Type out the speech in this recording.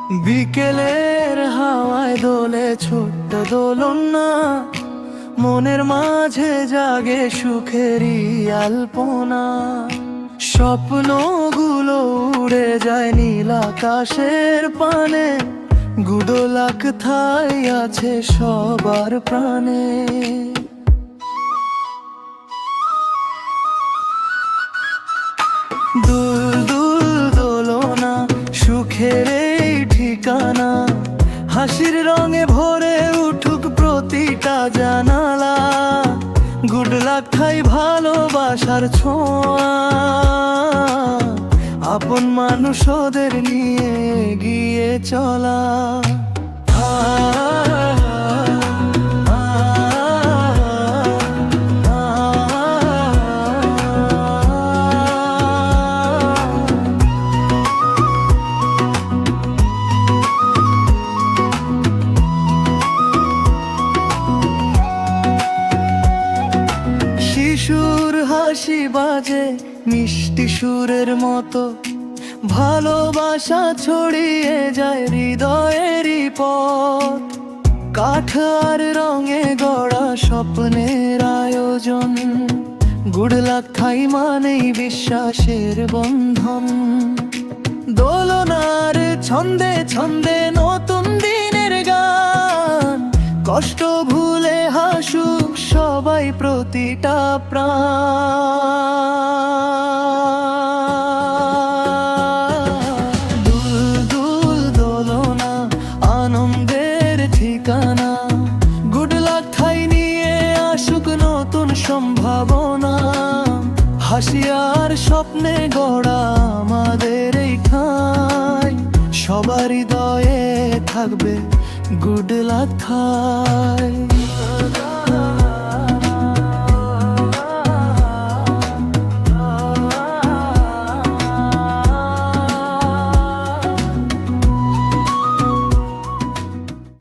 বিকেলের হাওয়ায় দোলে ছোট্ট দোলনা, মনের মাঝে জাগে সুখেরই আলপনা। স্বপ্নগুলো উড়ে যায় নীল আকাশের পানে, গুডলাক থাই আছে সবার প্রাণে। দুল দুল দোলনা, সুখের এই ঠিকানা, হাসির রঙে ভরে উঠুক প্রতিটা জানালা। গুড লাক থাই ভালোবাসার ছোঁয়া, আপন মানুষ ওদের নিয়ে এগিয়ে চলা। শিশুর হাসি বাজে মিষ্টি সুরের মতো, ভালোবাসা ছড়িয়ে যায় হৃদয়েরই পথ। কাঠ আর রঙে গড়া স্বপ্নের আয়োজন, গুড লাক থাই মানেই বিশ্বাসের বন্ধন। দোলনার ছন্দে ছন্দে নতুন দিনের গান, কষ্ট ভুলে হাসুক সবাই প্রতিটা প্রাণ। দুল দুল দোলনা, আনন্দের ঠিকানা, গুড লাক থাই নিয়ে আসুক নতুন সম্ভাবনা। হাসি আর স্বপ্নে গড়া আমাদের এই ঠাঁই, সবার হৃদয়ে থাকবে গুড লাক থাই।